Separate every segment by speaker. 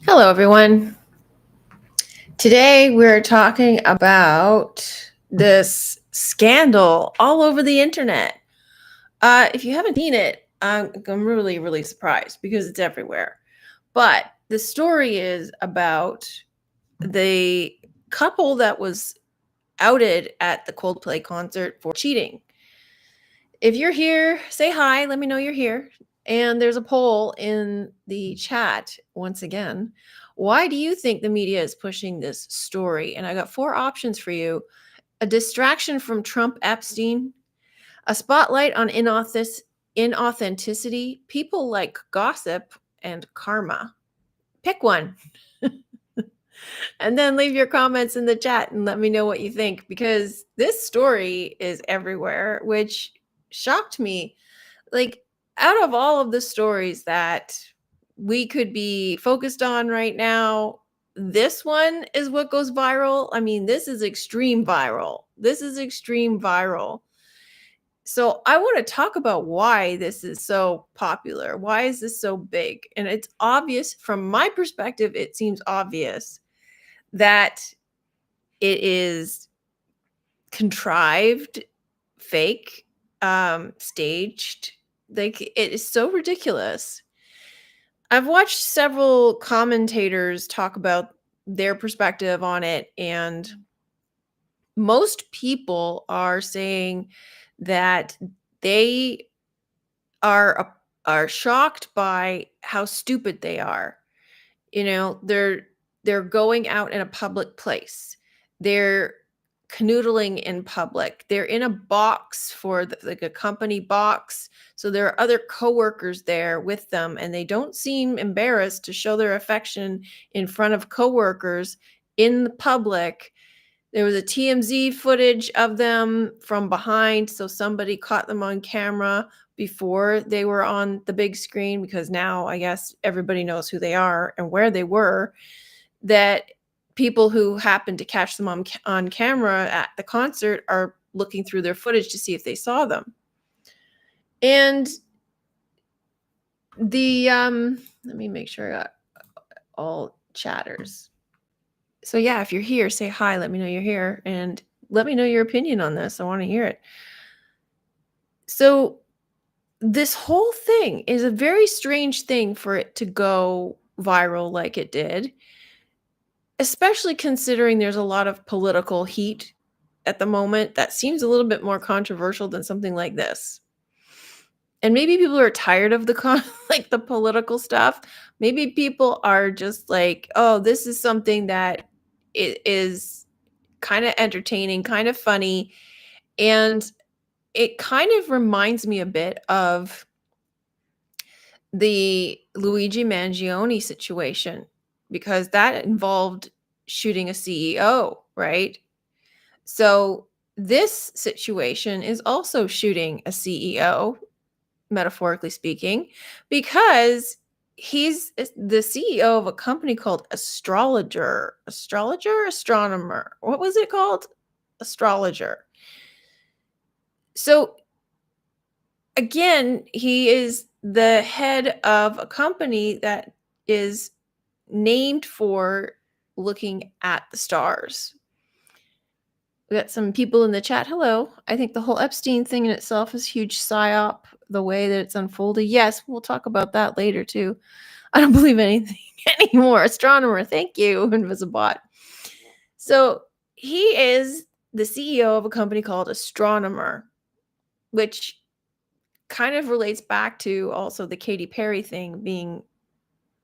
Speaker 1: Hello, everyone. Today we're talking about this scandal all over the internet. If you haven't seen it, I'm really, really surprised because it's everywhere. But the story is about the couple that was outed at the Coldplay concert for cheating. If you're here, say hi, let me know you're here. And there's a poll in the chat once again. Why do you think the media is pushing this story? And I got four options for you: a distraction from Trump Epstein, a spotlight on inauthenticity, people like gossip, and karma. Pick one. And then leave your comments in the chat and let me know what you think, because this story is everywhere, which shocked me. Like, out of all of the stories that we could be focused on right now, this one is what goes viral. I mean, this is extreme viral. This is extreme viral. So I want to talk about why this is so popular. Why is this so big? And it's obvious from my perspective, it seems obvious that it is contrived, fake, staged. Like, it is so ridiculous. I've watched several commentators talk about their perspective on it, and most people are saying that they are shocked by how stupid they are. They're going out in a public place. They're canoodling in public. They're in a box like a company box. So there are other coworkers there with them, and they don't seem embarrassed to show their affection in front of coworkers in the public. There was a TMZ footage of them from behind, so somebody caught them on camera before they were on the big screen, because now I guess everybody knows who they are and where they were, that people who happened to catch them on camera at the concert are looking through their footage to see if they saw them. And let me make sure I got all chatters. So yeah, if you're here, say hi, let me know you're here, and let me know your opinion on this. I want to hear it. So this whole thing is a very strange thing for it to go viral like it did, especially considering there's a lot of political heat at the moment that seems a little bit more controversial than something like this. And maybe people are tired of like the political stuff. Maybe people are just like, "Oh, this is something that is kind of entertaining, kind of funny." And it kind of reminds me a bit of the Luigi Mangione situation, because that involved shooting a CEO, right? So this situation is also shooting a CEO, metaphorically speaking, because he's the CEO of a company called Astronomer. What was it called? Astrologer. So again, he is the head of a company that is named for looking at the stars. We got some people in the chat. Hello. I think the whole Epstein thing in itself is huge psyop, the way that it's unfolded. Yes, we'll talk about that later too. I don't believe anything anymore. Astronomer, thank you, Invisibot. So he is the CEO of a company called Astronomer, which kind of relates back to also the Katy Perry thing, being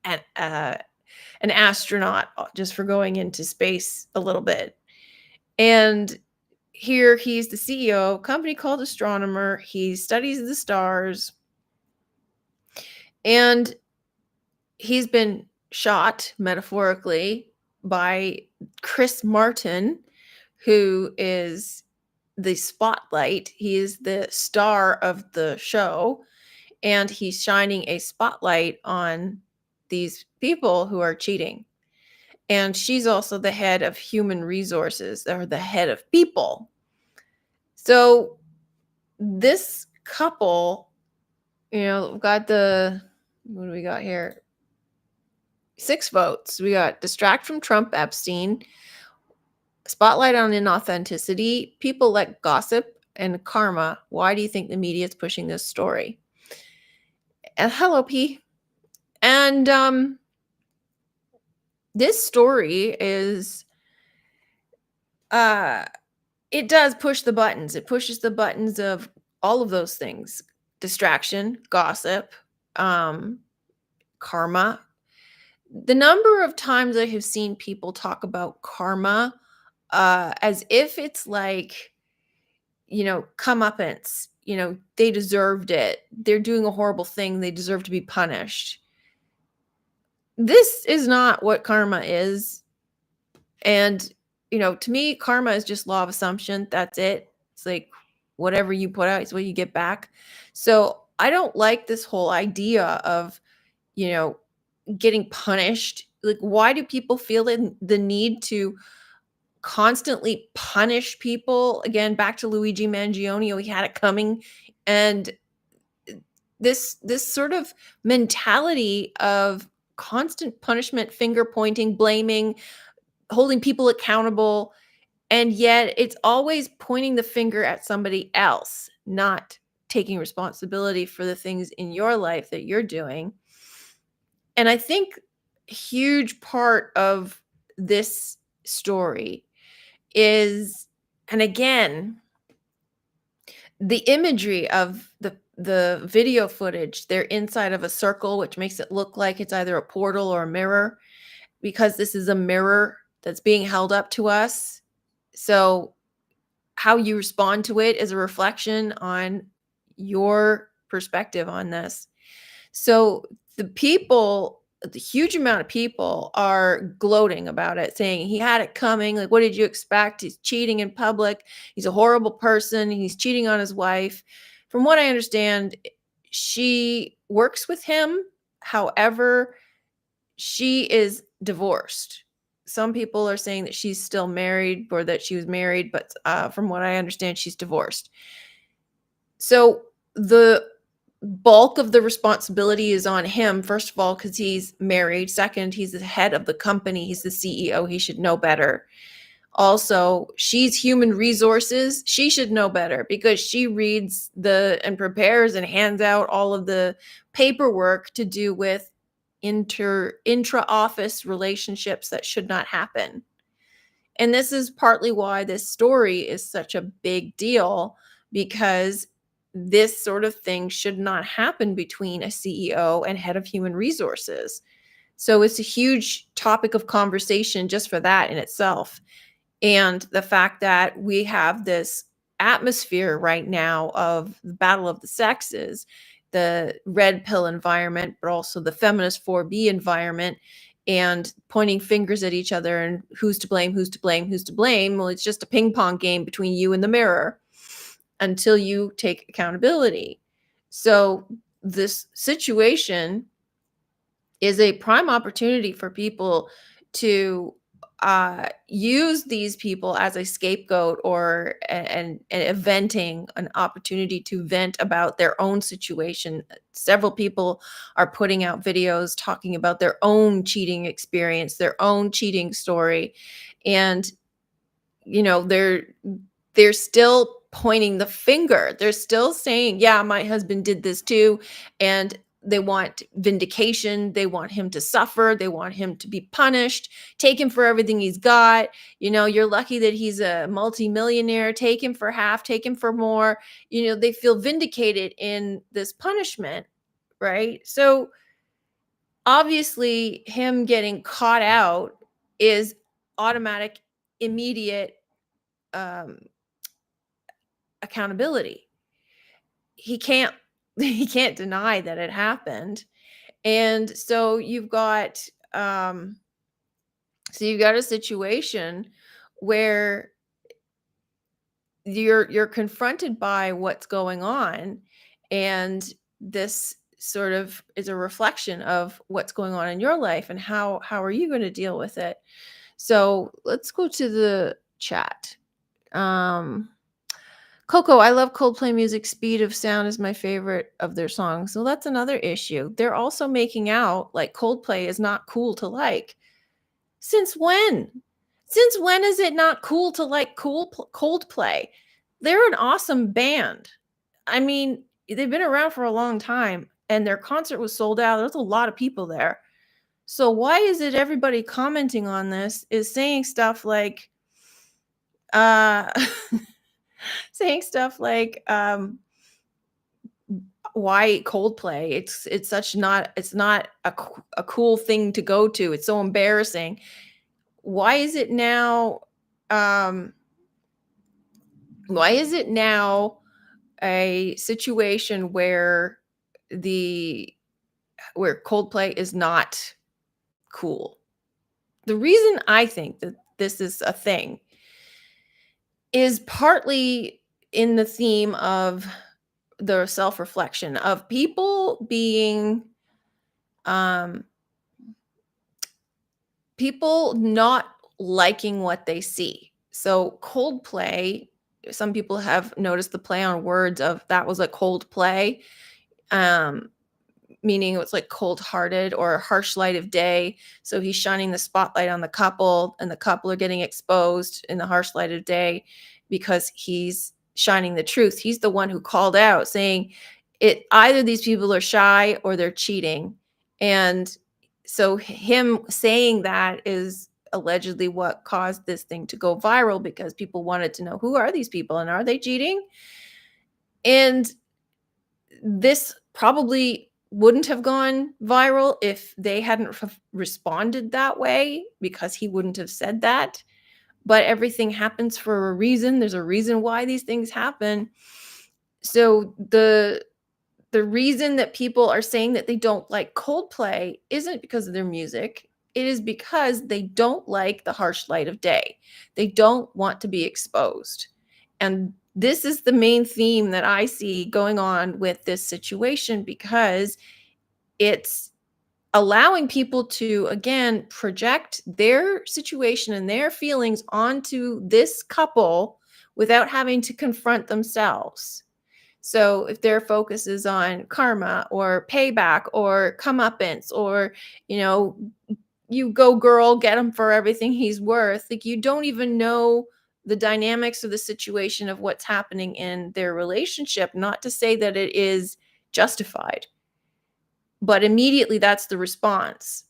Speaker 1: an astronaut just for going into space a little bit. And here he's the CEO of a company called Astronomer. He studies the stars, and he's been shot, metaphorically, by Chris Martin, who is the spotlight. He is the star of the show, and he's shining a spotlight on these people who are cheating. And she's also the head of human resources, or the head of people. So this couple, we've got what do we got here? 6 votes. We got distract from Trump Epstein, spotlight on inauthenticity, people like gossip, and karma. Why do you think the media is pushing this story? And hello, P. And this story is uh it does push the buttons. It pushes the buttons of all of those things. Distraction, gossip, um, karma. The number of times I have seen people talk about karma as if it's like, comeuppance. They deserved it. They're doing a horrible thing. They deserve to be punished. This is not what karma is. And, to me, karma is just law of assumption. That's it. It's like whatever you put out is what you get back. So I don't like this whole idea of, you know, getting punished. Like, why do people feel the need to constantly punish people? Again, back to Luigi Mangione, he had it coming. And this sort of mentality of constant punishment, finger pointing, blaming, holding people accountable, and yet it's always pointing the finger at somebody else, not taking responsibility for the things in your life that you're doing. And I think a huge part of this story is, and again, the imagery of the video footage. They're inside of a circle, which makes it look like it's either a portal or a mirror, because this is a mirror that's being held up to us. So how you respond to it is a reflection on your perspective on this. So the huge amount of people are gloating about it, saying he had it coming. Like, what did you expect? He's cheating in public. He's a horrible person. He's cheating on his wife. From what I understand, she works with him. However, she is divorced. Some people are saying that she's still married or that she was married, but from what I understand, she's divorced. So the bulk of the responsibility is on him, first of all, because he's married. Second, he's the head of the company. He's the CEO. He should know better. Also, she's human resources. She should know better because she reads and prepares and hands out all of the paperwork to do with intra-office relationships that should not happen. And this is partly why this story is such a big deal, because this sort of thing should not happen between a CEO and head of human resources. So it's a huge topic of conversation just for that in itself. And the fact that we have this atmosphere right now of the battle of the sexes, the red pill environment, but also the feminist 4B environment, and pointing fingers at each other and who's to blame, who's to blame, who's to blame. Well, it's just a ping pong game between you and the mirror until you take accountability. So this situation is a prime opportunity for people to use these people as a scapegoat or venting, an opportunity to vent about their own situation. Several people are putting out videos talking about their own cheating experience, their own cheating story, and they're still pointing the finger. They're still saying, yeah, my husband did this too. And they want vindication. They want him to suffer. They want him to be punished. Take him for everything he's got. You're lucky that he's a multimillionaire. Take him for half, take him for more. They feel vindicated in this punishment, right? So obviously, him getting caught out is automatic, immediate um, accountability. He can't he can't deny that it happened. And so you've got a situation where you're confronted by what's going on, and this sort of is a reflection of what's going on in your life, and how are you going to deal with it. So let's go to the chat. Coco, I love Coldplay music. Speed of Sound is my favorite of their songs. So that's another issue. They're also making out like Coldplay is not cool to like. Since when? Since when is it not cool to like Coldplay? They're an awesome band. I mean, they've been around for a long time and their concert was sold out. There's a lot of people there. So why is it everybody commenting on this is saying stuff like uh saying stuff like why Coldplay? It's such not it's not a cool thing to go to. It's so embarrassing. Why is it now um why is it now a situation the where Coldplay is not cool? The reason I think that this is a thing is partly in the theme of the self-reflection of um people not liking what they see. So Coldplay, some people have noticed the play on words of that was a cold play. Um Meaning it was like cold-hearted or harsh light of day. So he's shining the spotlight on the couple, and the couple are getting exposed in the harsh light of day because he's shining the truth. He's the one who called out saying it either these people are shy or they're cheating. And so him saying that is allegedly what caused this thing to go viral because people wanted to know who are these people and are they cheating? And this probably wouldn't have gone viral if they hadn't responded that way because he wouldn't have said that. But everything happens for a reason. There's a reason why these things happen. So the reason that people are saying that they don't like Coldplay isn't because of their music. It is because they don't like the harsh light of day. They don't want to be exposed. And this is the main theme that I see going on with this situation because it's allowing people to, again, project their situation and their feelings onto this couple without having to confront themselves. So if their focus is on karma or payback or comeuppance or, you know, you go girl, get him for everything he's worth, like you don't even know the dynamics of the situation of what's happening in their relationship, not to say that it is justified, but immediately that's the response.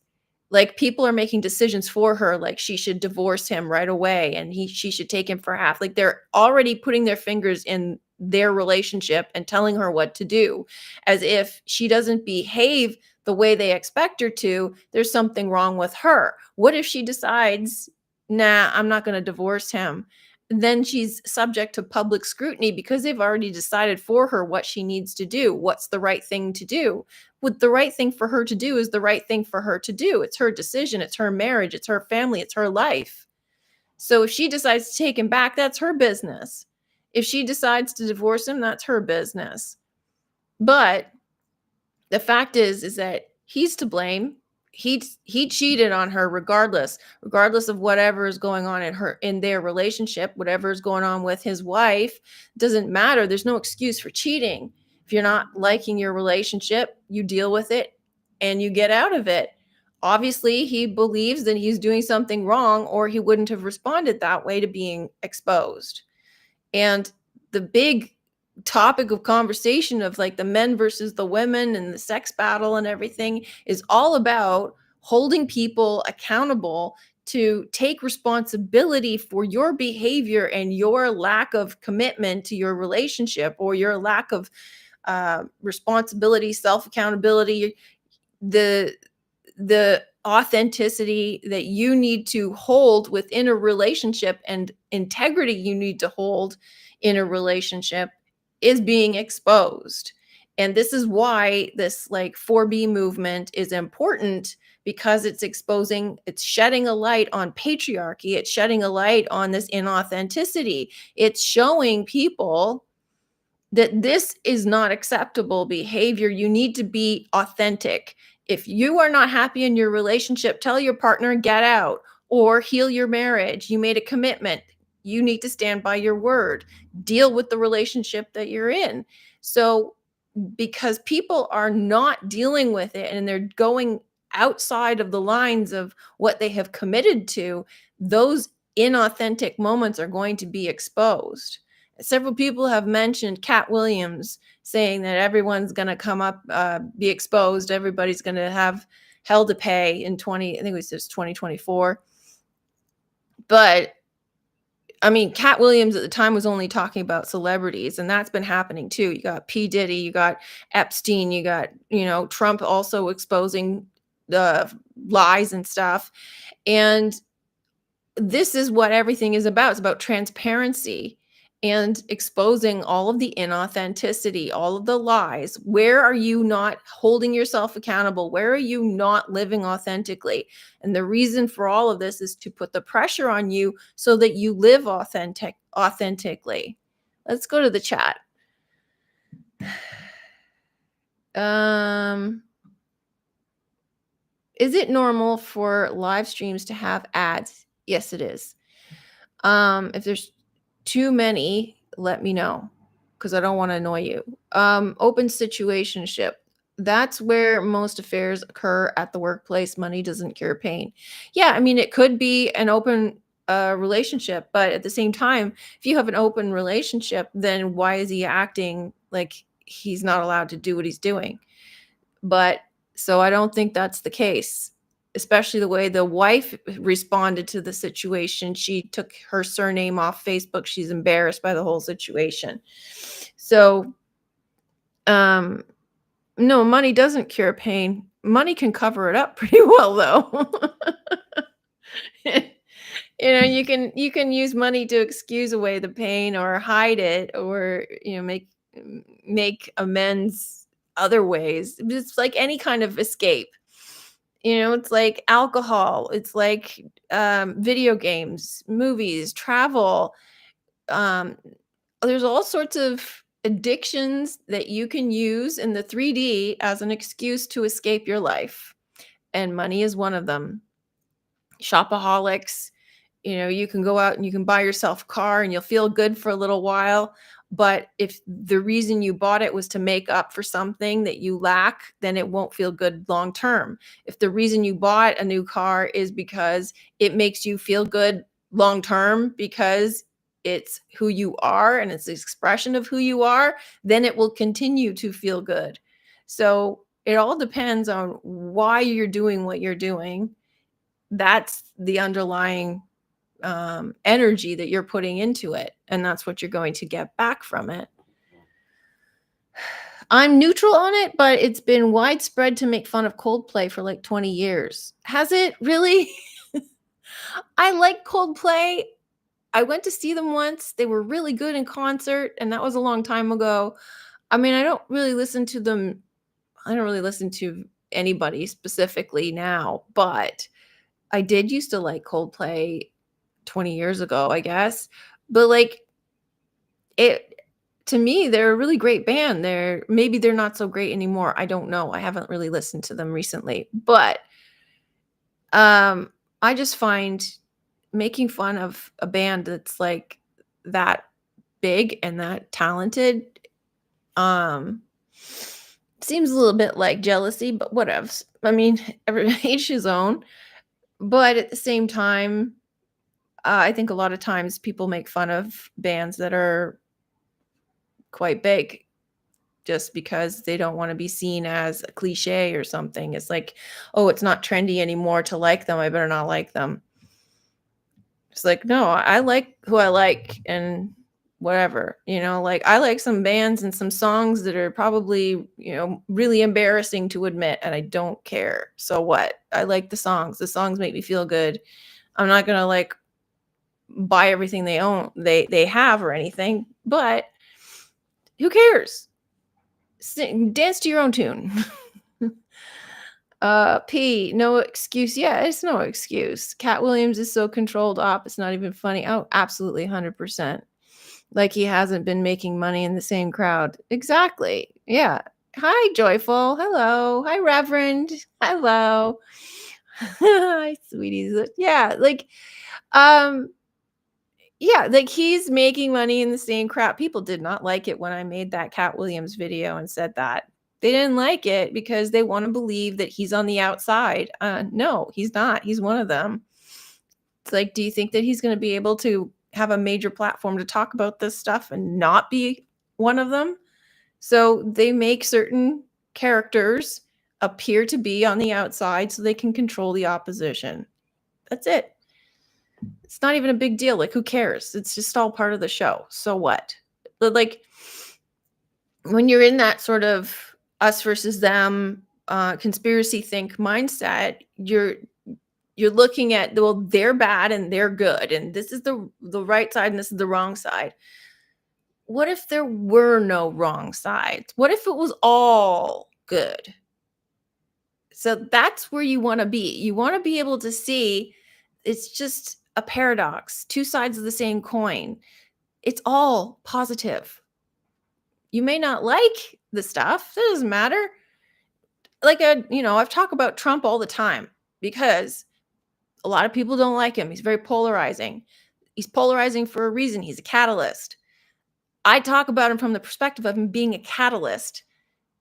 Speaker 1: Like people are making decisions for her, like she should divorce him right away and she should take him for half. Like they're already putting their fingers in their relationship and telling her what to do, as if she doesn't behave the way they expect her to, there's something wrong with her. What if she decides, nah, I'm not going to divorce him? Then she's subject to public scrutiny because they've already decided for her what she needs to do, what's the right thing to do. What the right thing for her to do is the right thing for her to do. It's her decision, it's her marriage, it's her family, it's her life. So if she decides to take him back, that's her business. If she decides to divorce him, that's her business. But the fact is that he's to blame. He cheated on her regardless of whatever is going on in their relationship, whatever is going on with his wife, doesn't matter. There's no excuse for cheating. If you're not liking your relationship, you deal with it and you get out of it. Obviously, he believes that he's doing something wrong or he wouldn't have responded that way to being exposed. And the big topic of conversation of like the men versus the women and the sex battle and everything is all about holding people accountable to take responsibility for your behavior and your lack of commitment to your relationship or your lack of responsibility, self accountability, the authenticity that you need to hold within a relationship and integrity you need to hold in a relationship is being exposed. And this is why this like 4B movement is important because it's shedding a light on patriarchy, it's shedding a light on this inauthenticity. It's showing people that this is not acceptable behavior. You need to be authentic. If you are not happy in your relationship, tell your partner, get out or heal your marriage. You made a commitment. you need to stand by your word. Deal with the relationship that you're in. So because people are not dealing with it and they're going outside of the lines of what they have committed to, those inauthentic moments are going to be exposed. Several people have mentioned Cat Williams saying that everyone's going to come up, be exposed. Everybody's going to have hell to pay in 20, I think it was just 2024. But I mean, Cat Williams at the time was only talking about celebrities, and that's been happening too. You got P. Diddy, you got Epstein, you got, Trump also exposing the lies and stuff. And this is what everything is about. It's about transparency and exposing all of the inauthenticity, all of the lies. Where are you not holding yourself accountable? Where are you not living authentically? And the reason for all of this is to put the pressure on you so that you live authentically. Let's go to the chat. Is it normal for live streams to have ads? Yes, it is. If there's too many, let me know because I don't want to annoy you. Open situationship. That's where most affairs occur at the workplace. Money doesn't cure pain. Yeah, I mean, it could be an open relationship, but at the same time, if you have an open relationship, then why is he acting like he's not allowed to do what he's doing? But so I don't think that's the case, especially the way the wife responded to the situation. She took her surname off Facebook. She's embarrassed by the whole situation. So, no, money doesn't cure pain. Money can cover it up pretty well, though. You can use money to excuse away the pain or hide it or make amends other ways. It's like any kind of escape. It's like alcohol, it's like video games, movies, travel. um there's all sorts of addictions that you can use in the 3D as an excuse to escape your life, and money is one of them. Shopaholics. You can go out and you can buy yourself a car and you'll feel good for a little while. But if the reason you bought it was to make up for something that you lack, then it won't feel good long term. If the reason you bought a new car is because it makes you feel good long term because it's who you are and it's the expression of who you are, then it will continue to feel good. So it all depends on why you're doing what you're doing. That's the underlying energy that you're putting into it, and that's what you're going to get back from it. I'm neutral on it, but it's been widespread to make fun of Coldplay for like 20 years. Has it really? I like Coldplay. I went to see them once. They were really good in concert, and that was a long time ago. I mean, I don't really listen to them. I don't really listen to anybody specifically now, but I did used to like Coldplay 20 years ago, I guess. But like it to me, they're a really great band. They're not so great anymore. I don't know. I haven't really listened to them recently. But I just find making fun of a band that's like that big and that talented um seems a little bit like jealousy, but whatever. I mean, each his own. But at the same time, I think a lot of times people make fun of bands that are quite big just because they don't want to be seen as a cliche or something. It's like, oh, it's not trendy anymore to like them. I better not like them. It's like, no, I like who I like and whatever, like I like some bands and some songs that are probably, really embarrassing to admit, and I don't care. So what? I like the songs. The songs make me feel good. I'm not going to like buy everything they have or anything, but who cares? Dance to your own tune. P, no excuse. Yeah, it's no excuse. Cat Williams is so controlled op, it's not even funny. Oh, absolutely 100%. Like he hasn't been making money in the same crowd. Exactly. Yeah. Hi, Joyful. Hello. Hi, Reverend. Hello. Hi, sweeties. Yeah, like, um, Yeah, like, he's making money in the same crap. People did not like it when I made that Cat Williams video and said that. They didn't like it because they wanna believe that he's on the outside. No, he's not. He's one of them. It's like, do you think that he's gonna be able to have a major platform to talk about this stuff and not be one of them? So, they make certain characters appear to be on the outside so they can control the opposition. That's it. It's not even a big deal, like, who cares? It's just all part of the show, so what? But, like, when you're in that sort of us versus them, conspiracy think mindset, you're looking at, well, they're bad and they're good, and this is the right side and this is the wrong side. What if there were no wrong sides? What if it was all good? So that's where you wanna be. You wanna be able to see it's just a paradox, 2 sides of the same coin. It's all positive. You may not like the stuff, that doesn't matter. Like, I've talked about Trump all the time because a lot of people don't like him. He's very polarizing. He's polarizing for a reason. He's a catalyst. I talk about him from the perspective of him being a catalyst,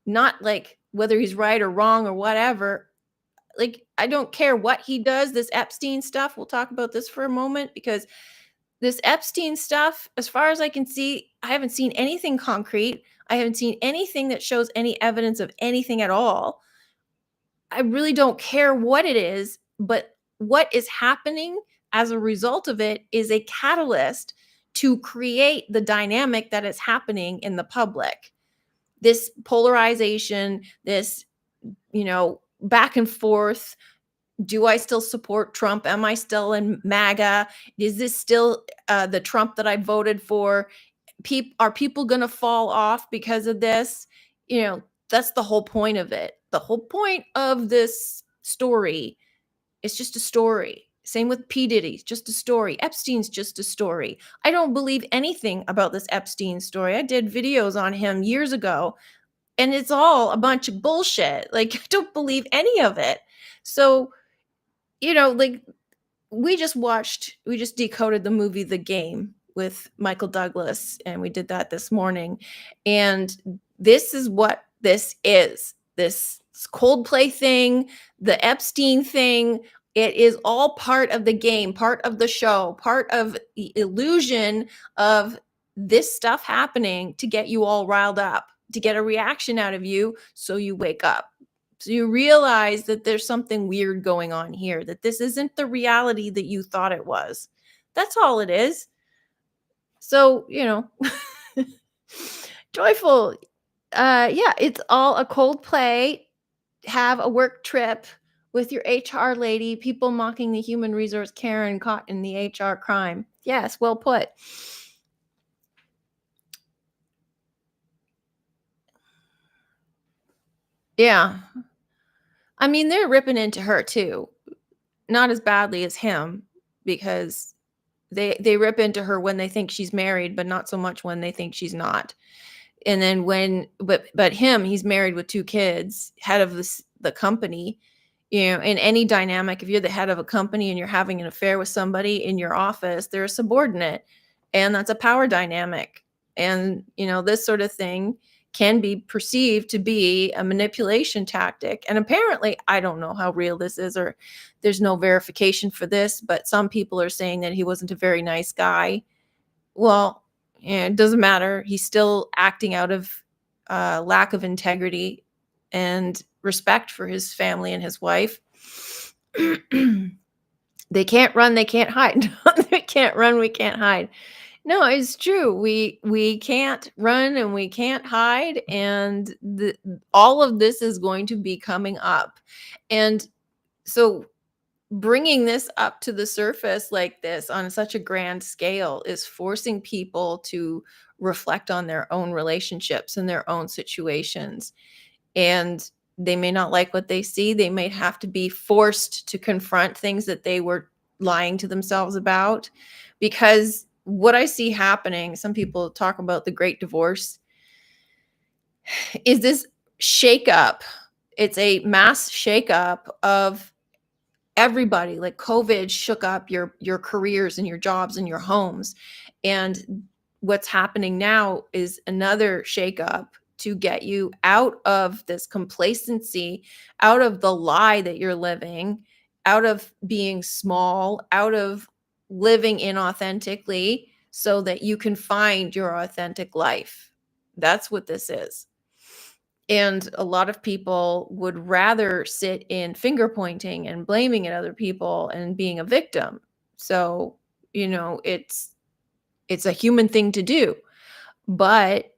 Speaker 1: not like whether he's right or wrong or whatever. Like, I don't care what he does. This Epstein stuff, we'll talk about this for a moment because this Epstein stuff, as far as I can see, I haven't seen anything concrete. I haven't seen anything that shows any evidence of anything at all. I really don't care what it is, but what is happening as a result of it is a catalyst to create the dynamic that is happening in the public. This polarization, this, back and forth. Do I still support Trump? Am I still in MAGA? Is this still the Trump that I voted for? Are people going to fall off because of this? That's the whole point of it. The whole point of this story is just a story. Same with P. Diddy's just a story. Epstein's just a story. I don't believe anything about this Epstein story. I did videos on him years ago, and it's all a bunch of bullshit. Like, I don't believe any of it. So, like, we just decoded the movie The Game with Michael Douglas, and we did that this morning. And this is what this is. This Coldplay thing, the Epstein thing, it is all part of the game, part of the show, part of the illusion of this stuff happening to get you all riled up, to get a reaction out of you so you wake up. So you realize that there's something weird going on here, that this isn't the reality that you thought it was. That's all it is. So, joyful. Yeah, it's all a Coldplay. Have a work trip with your HR lady, people mocking the human resource Karen caught in the HR crime. Yes, well put. Yeah. I mean, they're ripping into her too. Not as badly as him because they rip into her when they think she's married, but not so much when they think she's not. And then but him, he's married with 2 kids, head of the company. In any dynamic, if you're the head of a company and you're having an affair with somebody in your office, they're a subordinate, and that's a power dynamic. And, this sort of thing can be perceived to be a manipulation tactic. And apparently, I don't know how real this is, or there's no verification for this, but some people are saying that he wasn't a very nice guy. Well, yeah, it doesn't matter. He's still acting out of lack of integrity and respect for his family and his wife. They can't run, they can't hide. They can't run, we can't hide. No, it's true. We can't run and we can't hide, and all of this is going to be coming up. And so bringing this up to the surface like this on such a grand scale is forcing people to reflect on their own relationships and their own situations. And they may not like what they see. They may have to be forced to confront things that they were lying to themselves about. Because what I see happening, some people talk about the great divorce, is this shakeup. It's a mass shakeup of everybody, like COVID shook up your careers and your jobs and your homes. And what's happening now is another shakeup to get you out of this complacency, out of the lie that you're living, out of being small, out of living inauthentically so that you can find your authentic life. That's what this is. And a lot of people would rather sit in finger pointing and blaming at other people and being a victim. So, it's a human thing to do, but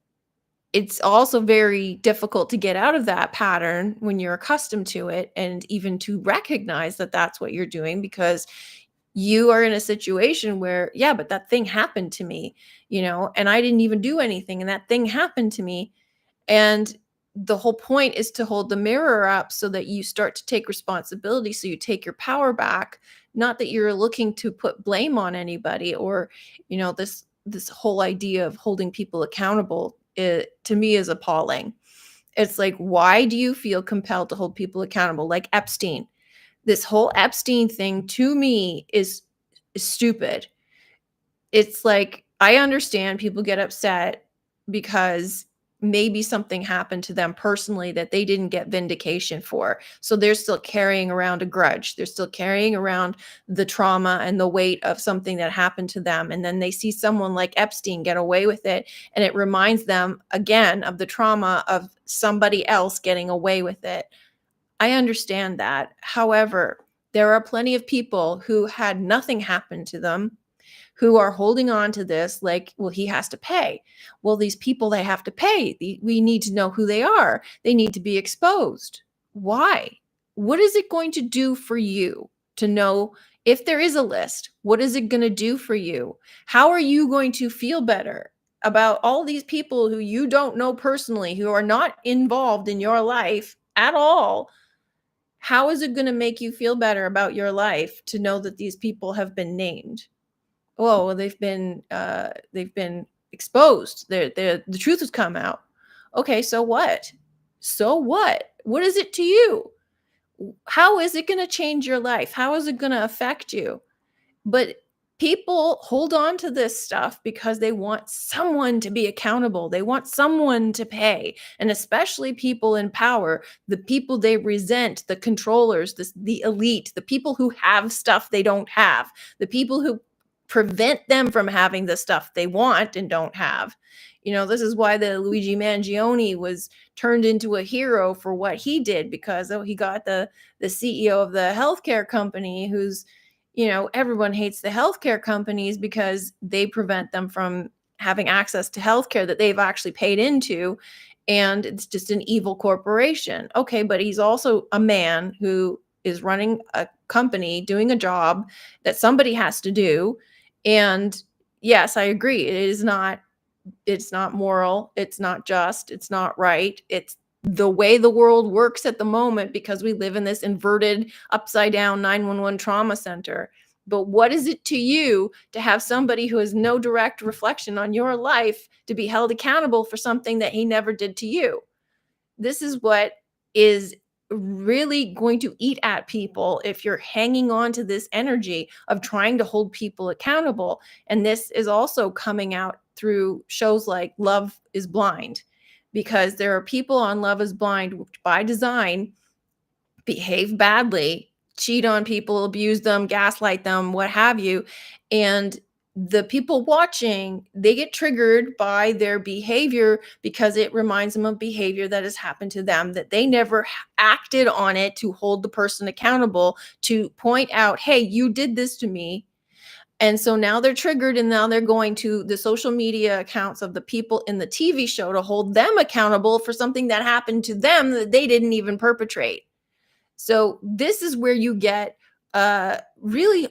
Speaker 1: it's also very difficult to get out of that pattern when you're accustomed to it, and even to recognize that that's what you're doing, because you are in a situation where, yeah, but that thing happened to me, and I didn't even do anything, and that thing happened to me. And the whole point is to hold the mirror up so that you start to take responsibility, so you take your power back, not that you're looking to put blame on anybody, or this whole idea of holding people accountable, it to me is appalling. It's like, why do you feel compelled to hold people accountable? Like Epstein. This whole Epstein thing to me is stupid. It's like, I understand people get upset because maybe something happened to them personally that they didn't get vindication for. So they're still carrying around a grudge. They're still carrying around the trauma and the weight of something that happened to them. And then they see someone like Epstein get away with it, and it reminds them again of the trauma of somebody else getting away with it. I understand that. However, there are plenty of people who had nothing happen to them, who are holding on to this like, well, he has to pay. Well, these people, they have to pay. We need to know who they are. They need to be exposed. Why? What is it going to do for you to know if there is a list? What is it going to do for you? How are you going to feel better about all these people who you don't know personally, who are not involved in your life at all? How is it going to make you feel better about your life to know that these people have been named? Oh, well, they've been exposed. The truth has come out. Okay, so what? So what? What is it to you? How is it going to change your life? How is it going to affect you? But people hold on to this stuff because they want someone to be accountable. They want someone to pay. And especially people in power, the people they resent, the controllers, the elite, the people who have stuff they don't have, the people who prevent them from having the stuff they want and don't have. This is why the Luigi Mangione was turned into a hero for what he did, because he got the CEO of the healthcare company, who's, everyone hates the healthcare companies because they prevent them from having access to healthcare that they've actually paid into. And it's just an evil corporation. Okay, but he's also a man who is running a company, doing a job that somebody has to do. And yes, I agree. It's not moral, it's not just, it's not right. It's the way the world works at the moment, because we live in this inverted, upside down 911 trauma center. But what is it to you to have somebody who has no direct reflection on your life to be held accountable for something that he never did to you? This is what is really going to eat at people if you're hanging on to this energy of trying to hold people accountable. And this is also coming out through shows like Love is Blind, because there are people on Love is Blind which by design behave badly, cheat on people, abuse them, gaslight them, what have you. And the people watching, they get triggered by their behavior because it reminds them of behavior that has happened to them, that they never acted on it to hold the person accountable, to point out, hey, you did this to me. And so now they're triggered, and now they're going to the social media accounts of the people in the TV show to hold them accountable for something that happened to them that they didn't even perpetrate. So this is where you get really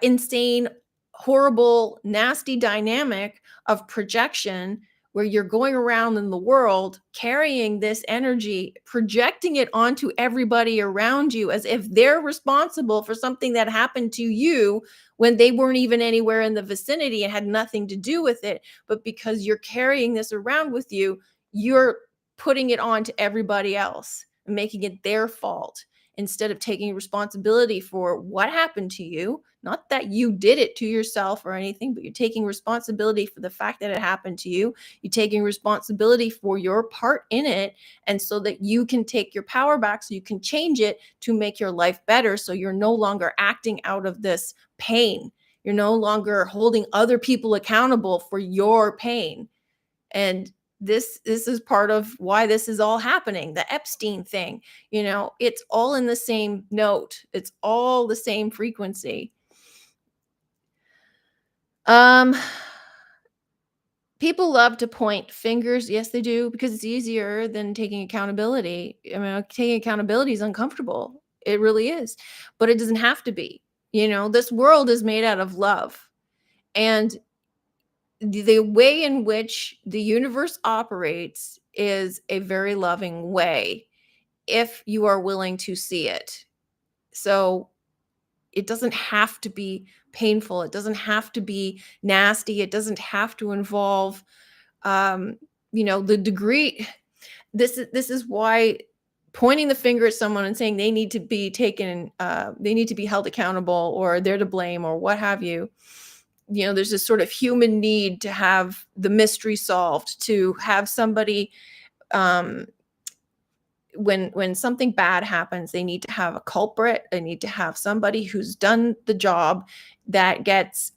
Speaker 1: insane, horrible, nasty dynamic of projection, where you're going around in the world carrying this energy, projecting it onto everybody around you as if they're responsible for something that happened to you when they weren't even anywhere in the vicinity and had nothing to do with it. But because you're carrying this around with you, you're putting it on to everybody else and making it their fault. instead of taking responsibility for what happened to you. Not that you did it to yourself or anything, but you're taking responsibility for the fact that it happened to you. You're taking responsibility for your part in it, and so that you can take your power back, so you can change it to make your life better, so you're no longer acting out of this pain. You're no longer holding other people accountable for your pain. And this is part of why this is all happening. The Epstein thing, it's all in the same note. It's all the same frequency. Um People love to point fingers. Yes, they do, because it's easier than taking accountability. I mean, taking accountability is uncomfortable. It really is. But it doesn't have to be. This world is made out of love. And the way in which the universe operates is a very loving way if you are willing to see it. So it doesn't have to be painful. It doesn't have to be nasty. It doesn't have to involve the degree. This is why pointing the finger at someone and saying they need to be taken, they need to be held accountable, or they're to blame, or what have you. There's this sort of human need to have the mystery solved, to have somebody, um, when something bad happens, they need to have a culprit. They need to have somebody who's done the job, that gets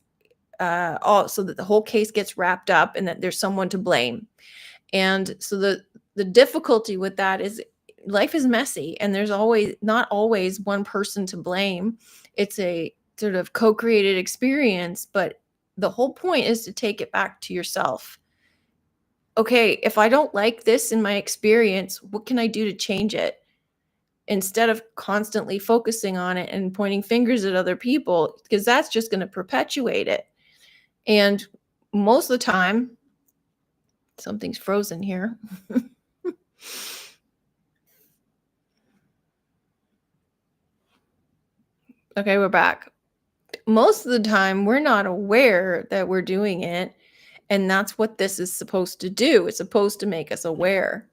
Speaker 1: all, so that the whole case gets wrapped up, and that there's someone to blame. And so the difficulty with that is life is messy, and there's not always one person to blame. It's a sort of co-created experience, but the whole point is to take it back to yourself. Okay, if I don't like this in my experience, what can I do to change it? Instead of constantly focusing on it and pointing fingers at other people, because that's just going to perpetuate it. And most of the time, something's frozen here. Okay, we're back. Most of the time, we're not aware that we're doing it. And that's what this is supposed to do. It's supposed to make us aware.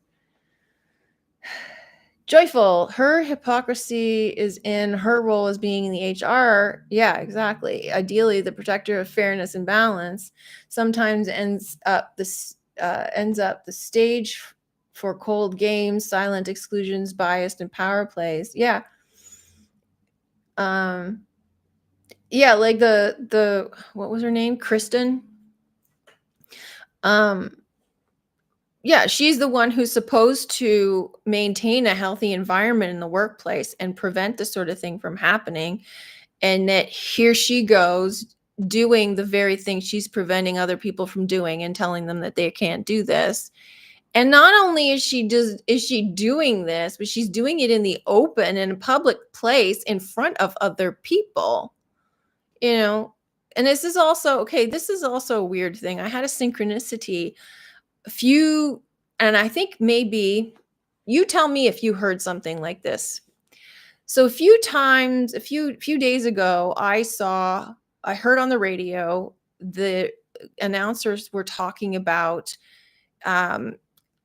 Speaker 1: Joyful, her hypocrisy is in her role as being in the HR. Yeah, exactly. Ideally, the protector of fairness and balance sometimes ends up the stage for cold games, silent exclusions, biased and power plays. Yeah. Yeah, like the what was her name? Kristen. Yeah, she's the one who's supposed to maintain a healthy environment in the workplace and prevent this sort of thing from happening. And that here she goes doing the very thing she's preventing other people from doing, and telling them that they can't do this. And not only is she doing this, but she's doing it in the open, in a public place, in front of other people. You know, and this is also a weird thing. I had a synchronicity a few, and I think maybe you tell me if you heard something like this. So a few days ago, I heard on the radio, the announcers were talking about um,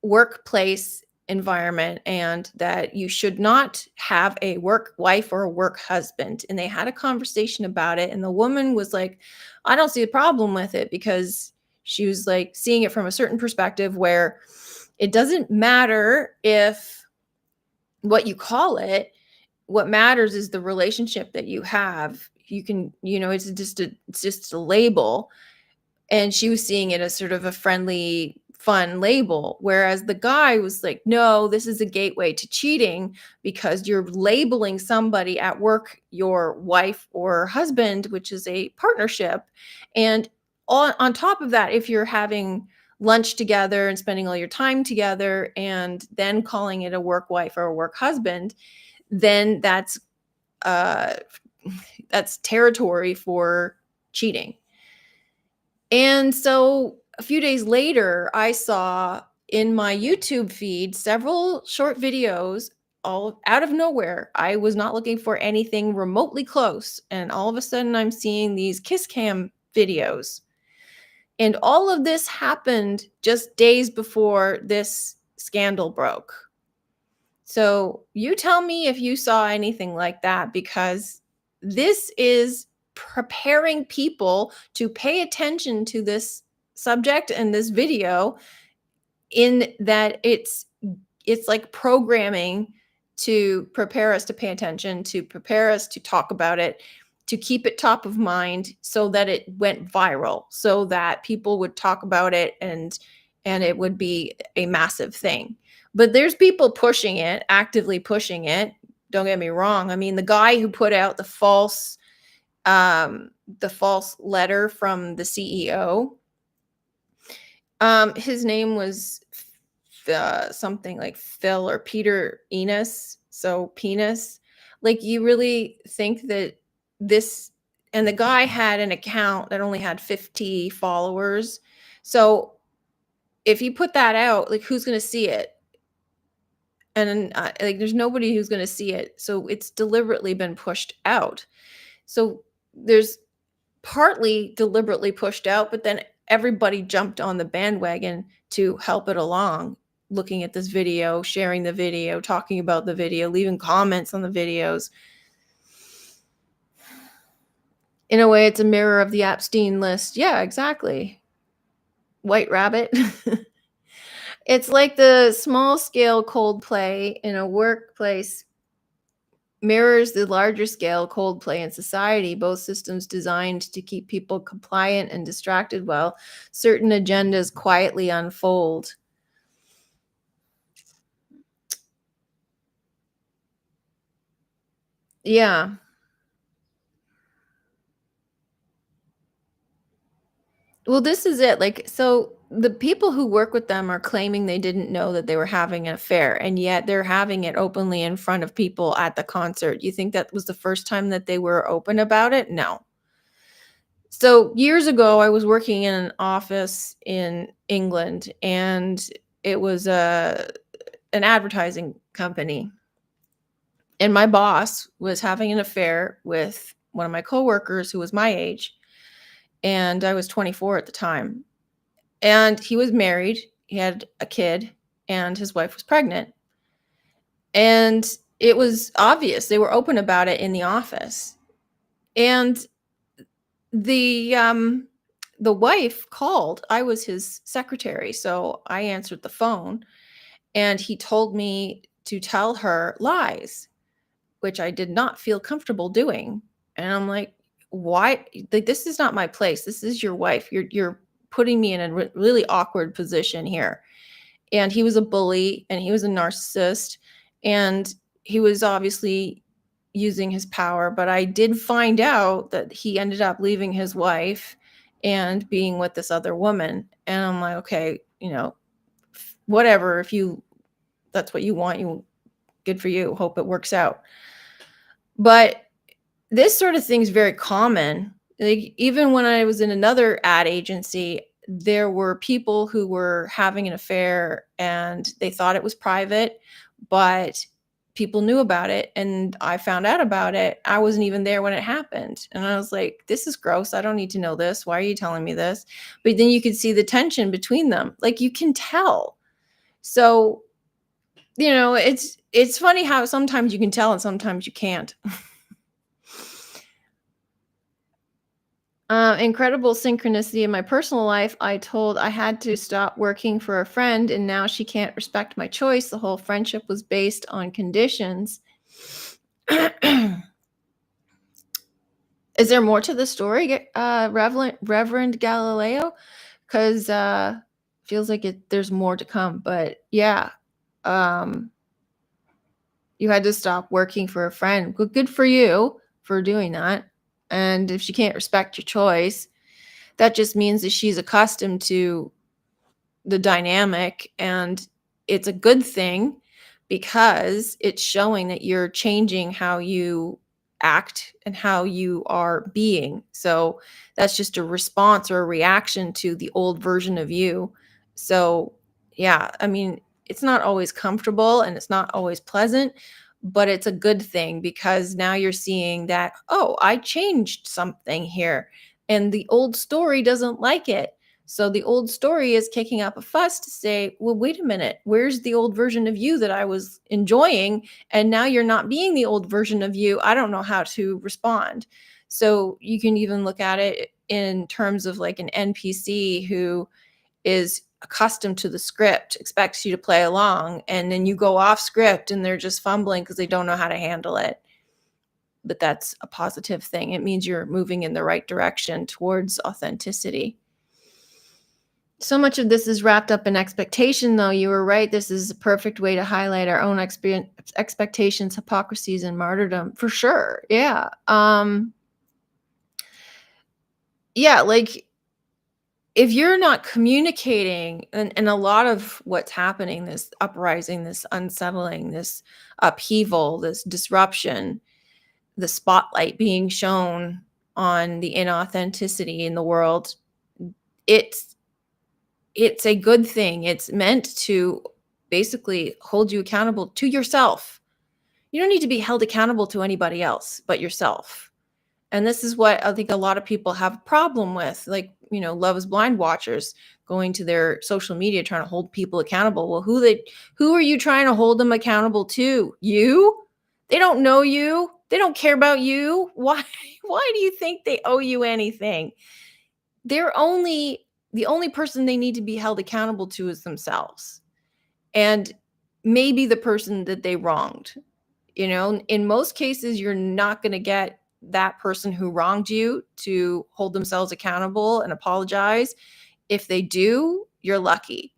Speaker 1: workplace environment, and that you should not have a work wife or a work husband. And they had a conversation about it. And the woman was like, I don't see a problem with it, because she was like seeing it from a certain perspective where it doesn't matter if what you call it. What matters is the relationship that you have. You can, it's just a label. And she was seeing it as sort of a friendly, fun label. Whereas the guy was like, no, this is a gateway to cheating, because you're labeling somebody at work your wife or husband, which is a partnership. And on top of that, if you're having lunch together and spending all your time together, and then calling it a work wife or a work husband, then uh, that's territory for cheating. And so a few days later, I saw in my YouTube feed several short videos, all out of nowhere. I was not looking for anything remotely close. And all of a sudden, I'm seeing these kiss cam videos. And all of this happened just days before this scandal broke. So you tell me if you saw anything like that, because this is preparing people to pay attention to this subject and this video, in that it's like programming to prepare us to pay attention, to prepare us to talk about it, to keep it top of mind so that it went viral, so that people would talk about it, and it would be a massive thing. But there's people pushing it, actively pushing it. Don't get me wrong. I mean, the guy who put out the false letter from the CEO, his name was something like Phil or Peter Enos, so penis. Like, you really think that this, and the guy had an account that only had 50 followers. So if you put that out, like, who's going to see it? And like, there's nobody who's going to see it. So it's deliberately been pushed out. So there's partly deliberately pushed out, but then everybody jumped on the bandwagon to help it along, looking at this video, sharing the video, talking about the video, leaving comments on the videos. In a way, it's a mirror of the Epstein list. Yeah, exactly. White rabbit. It's like the small scale Coldplay in a workplace mirrors the larger scale Coldplay in society, both systems designed to keep people compliant and distracted while certain agendas quietly unfold. Yeah. Well, this is it. Like, so the people who work with them are claiming they didn't know that they were having an affair, and yet they're having it openly in front of people at the concert. You think that was the first time that they were open about it? No. So years ago, I was working in an office in England, and it was an advertising company. And my boss was having an affair with one of my coworkers who was my age, and I was 24 at the time. And he was married, he had a kid, and his wife was pregnant. And it was obvious. They were open about it in the office. And the um the wife called. I was his secretary, so I answered the phone, and he told me to tell her lies, which I did not feel comfortable doing. And I'm like, why? Like, this is not my place. This is your wife. You're putting me in a really awkward position here. And he was a bully, and he was a narcissist, and he was obviously using his power. But I did find out that he ended up leaving his wife and being with this other woman. And I'm like, okay, whatever. If you that's what you want, you good for you. Hope it works out. But this sort of thing is very common. Like, even when I was in another ad agency, there were people who were having an affair and they thought it was private, but people knew about it, and I found out about it. I wasn't even there when it happened. And I was like, this is gross. I don't need to know this. Why are you telling me this? But then you could see the tension between them. Like, you can tell. So, it's funny how sometimes you can tell and sometimes you can't. Incredible synchronicity in my personal life. I had to stop working for a friend, and now she can't respect my choice. The whole friendship was based on conditions. Is there more to the story, Reverend Galileo? Because feels like there's more to come. But yeah, um, you had to stop working for a friend. Good for you for doing that. And if she can't respect your choice, that just means that she's accustomed to the dynamic, and it's a good thing because it's showing that you're changing how you act and how you are being. So that's just a response or a reaction to the old version of you. So yeah, I mean, it's not always comfortable and it's not always pleasant, but it's a good thing because now you're seeing that, oh, I changed something here, and the old story doesn't like it. So the old story is kicking up a fuss to say, well, wait a minute, where's the old version of you that I was enjoying? And now you're not being the old version of you. I don't know how to respond. So you can even look at it in terms of like an NPC who is accustomed to the script, expects you to play along, and then you go off script and they're just fumbling because they don't know how to handle it. But that's a positive thing. It means you're moving in the right direction towards authenticity. So much of this is wrapped up in expectation, though. You were right. This is a perfect way to highlight our own experience, expectations, hypocrisies, and martyrdom for sure. Yeah. Yeah. Like if you're not communicating, and a lot of what's happening, this uprising, this unsettling, this upheaval, this disruption, the spotlight being shown on the inauthenticity in the world, it's it's a good thing. It's meant to basically hold you accountable to yourself. You don't need to be held accountable to anybody else but yourself. And this is what I think a lot of people have a problem with, like, Love is Blind watchers going to their social media trying to hold people accountable. Well, who are you trying to hold them accountable to? You? They don't know you. They don't care about you. Why why do you think they owe you anything? They're only the only person they need to be held accountable to is themselves. And maybe the person that they wronged. In most cases, you're not going to get that person who wronged you to hold themselves accountable and apologize. If they do, you're lucky.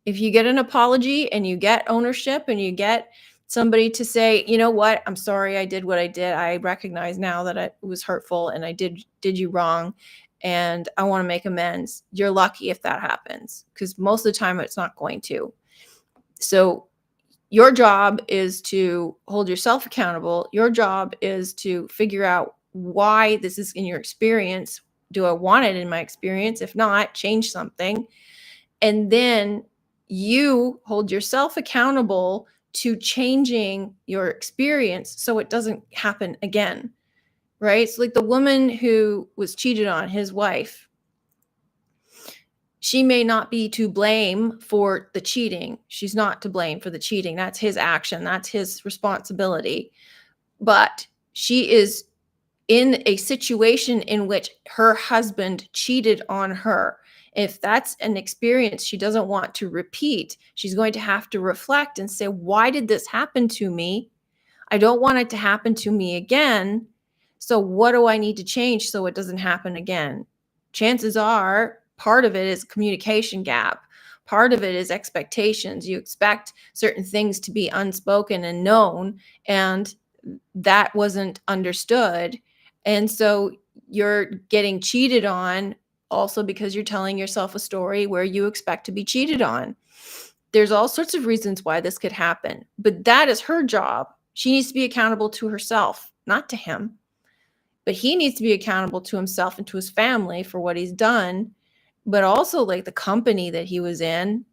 Speaker 1: If you get an apology and you get ownership and you get somebody to say, you know what, I'm sorry I did what I did. I recognize now that it was hurtful and I did you wrong and I want to make amends. You're lucky if that happens because most of the time it's not going to. So your job is to hold yourself accountable. Your job is to figure out why this is in your experience. Do I want it in my experience? If not, change something. And then you hold yourself accountable to changing your experience so it doesn't happen again. Right? So, like the woman who was cheated on, his wife, she may not be to blame for the cheating. She's not to blame for the cheating. That's his action. That's his responsibility. But she is in a situation in which her husband cheated on her. If that's an experience she doesn't want to repeat, she's going to have to reflect and say, why did this happen to me? I don't want it to happen to me again. So what do I need to change so it doesn't happen again? Chances are part of it is communication gap. Part of it is expectations. You expect certain things to be unspoken and known, and that wasn't understood. And so you're getting cheated on also because you're telling yourself a story where you expect to be cheated on. There's all sorts of reasons why this could happen, but that is her job. She needs to be accountable to herself, not to him. But he needs to be accountable to himself and to his family for what he's done, but also like the company that he was in.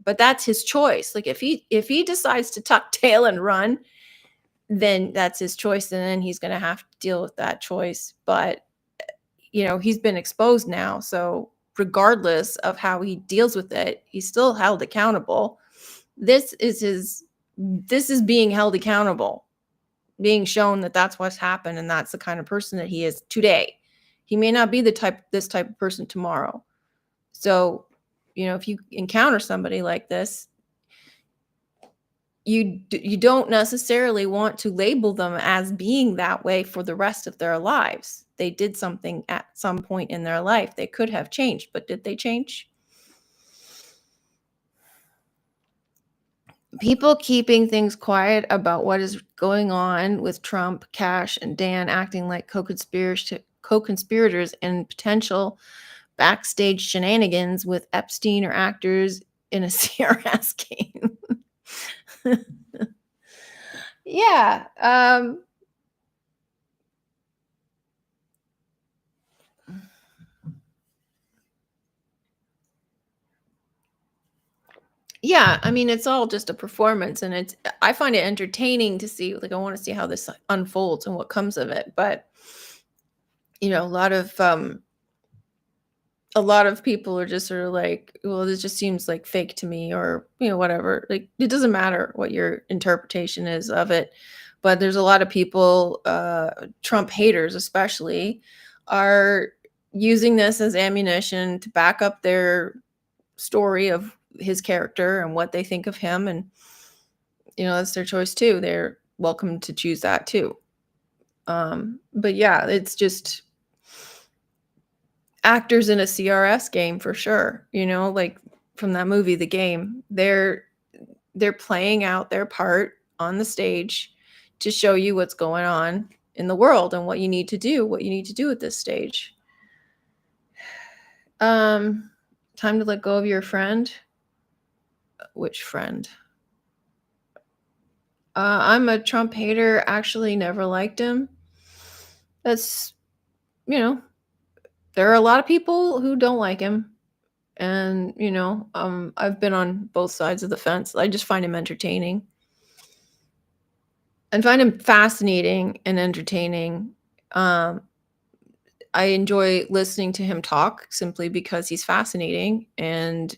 Speaker 1: But that's his choice. Like if he decides to tuck tail and run, then that's his choice, and then he's going to have to deal with that choice. But he's been exposed now, so regardless of how he deals with it, he's still held accountable. This is being held accountable, being shown that that's what's happened, and that's the kind of person that he is today. He may not be this type of person tomorrow. So, if you encounter somebody like this, you don't necessarily want to label them as being that way for the rest of their lives. They did something at some point in their life. They could have changed, but did they change? People keeping things quiet about what is going on with Trump, Cash, and Dan acting like co-conspirators in potential backstage shenanigans with Epstein or actors in a CRS game. Yeah. Yeah, I mean, it's all just a performance, and I find it entertaining to see, like, I want to see how this unfolds and what comes of it. But, a lot of a lot of people are just sort of like, well, this just seems like fake to me, or, whatever. Like, it doesn't matter what your interpretation is of it. But there's a lot of people, Trump haters especially, are using this as ammunition to back up their story of his character and what they think of him. And, that's their choice too. They're welcome to choose that too. But yeah, it's just actors in a CRS game for sure, like from that movie, The Game. They're playing out their part on the stage to show you what's going on in the world and what you need to do at this stage. Time to let go of your friend. Which friend? I'm a Trump hater. Actually, never liked him. That's, there are a lot of people who don't like him. And, I've been on both sides of the fence. I just find him entertaining and find him fascinating and entertaining. Um, I enjoy listening to him talk simply because he's fascinating. And,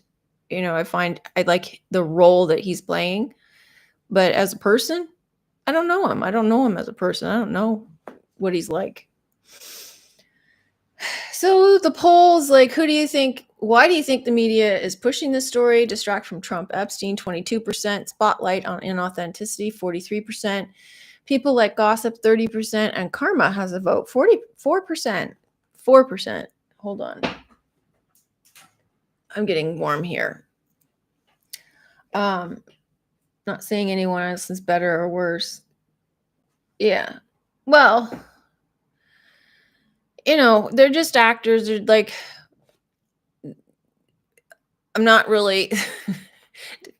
Speaker 1: I like the role that he's playing. But as a person, I don't know him. I don't know him as a person. I don't know what he's like. So the polls, like, why do you think the media is pushing this story? Distract from Trump Epstein, 22%. Spotlight on inauthenticity, 43%. People like gossip, 30%. And karma has a vote, 44%. 4%. Hold on. I'm getting warm here. Not saying anyone else is better or worse. Yeah. Well, they're just actors. They're like, I'm not really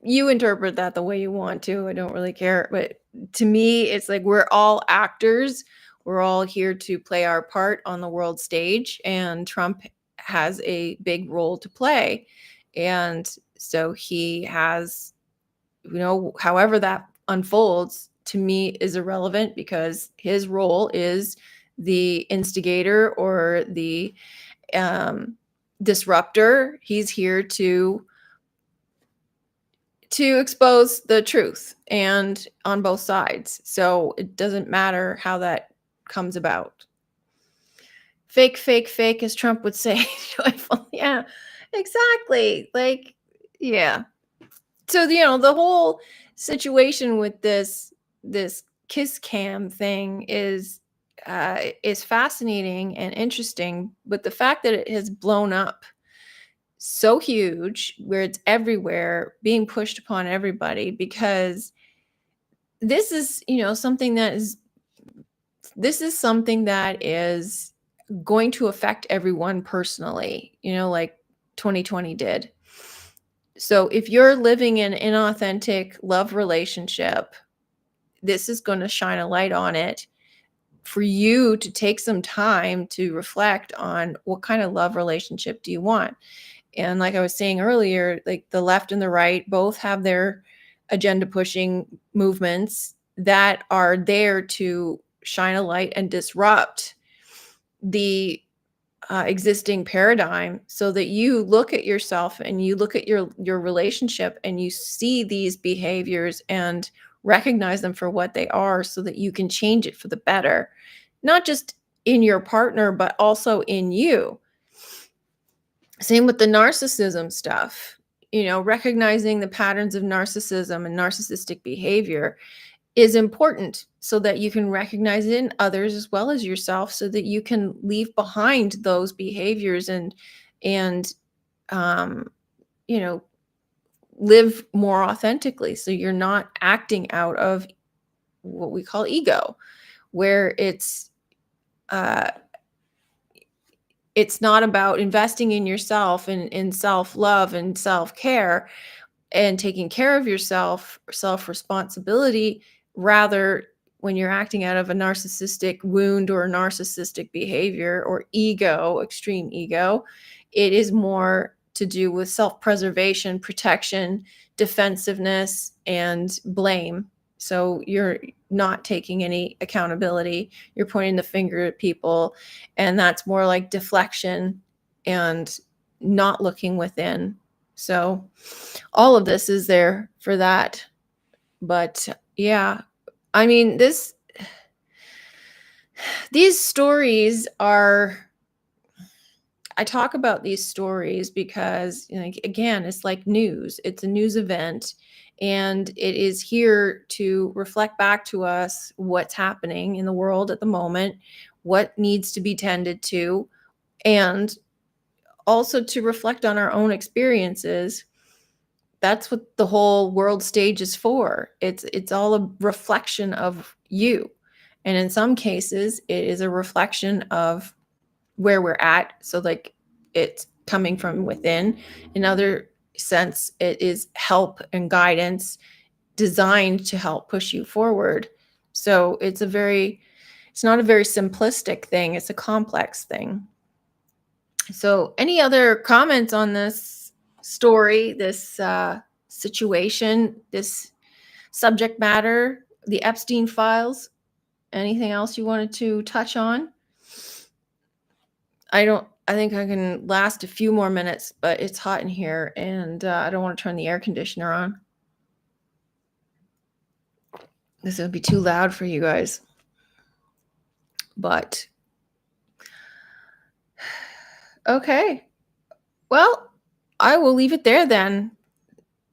Speaker 1: you interpret that the way you want to. I don't really care. But to me, it's like we're all actors. We're all here to play our part on the world stage, and Trump has a big role to play. And so he has, however that unfolds, to me is irrelevant, because his role is the instigator or the disruptor. He's here to expose the truth, and on both sides. So it doesn't matter how that comes about. Fake, fake, fake, as Trump would say. Joyful. Yeah, exactly. Like, yeah. So, the whole situation with this kiss cam thing is fascinating and interesting, but the fact that it has blown up so huge, where it's everywhere, being pushed upon everybody, because this is, something that is going to affect everyone personally, like 2020 did. So if you're living in an inauthentic love relationship, this is going to shine a light on it for you to take some time to reflect on what kind of love relationship do you want. And like I was saying earlier, like the left and the right both have their agenda pushing movements that are there to shine a light and disrupt the existing paradigm, so that you look at yourself and you look at your relationship and you see these behaviors and recognize them for what they are, so that you can change it for the better, not just in your partner, but also in you. Same with the narcissism stuff, recognizing the patterns of narcissism and narcissistic behavior is important, so that you can recognize it in others as well as yourself, so that you can leave behind those behaviors and um, live more authentically. So you're not acting out of what we call ego, where it's not about investing in yourself and in self-love and self-care and taking care of yourself, self-responsibility. Rather, when you're acting out of a narcissistic wound or a narcissistic behavior or ego, extreme ego, it is more to do with self-preservation, protection, defensiveness, and blame. So you're not taking any accountability. You're pointing the finger at people, and that's more like deflection and not looking within. So all of this is there for that. But yeah, I mean, these stories are, I talk about these stories because, again, it's like news. It's a news event, and it is here to reflect back to us what's happening in the world at the moment, what needs to be tended to, and also to reflect on our own experiences. That's what the whole world stage is for. It's all a reflection of you. And in some cases, it is a reflection of where we're at. So like it's coming from within. In other sense, it is help and guidance designed to help push you forward. So it's not a very simplistic thing. It's a complex thing. So any other comments on this story, this situation, this subject matter, the Epstein files? Anything else you wanted to touch on? I think I can last a few more minutes, but it's hot in here and I don't want to turn the air conditioner on. This would be too loud for you guys. But okay. Well, I will leave it there then.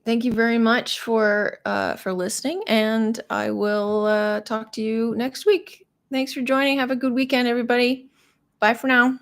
Speaker 1: Thank you very much for listening, and I will talk to you next week. Thanks for joining. Have a good weekend, everybody. Bye for now.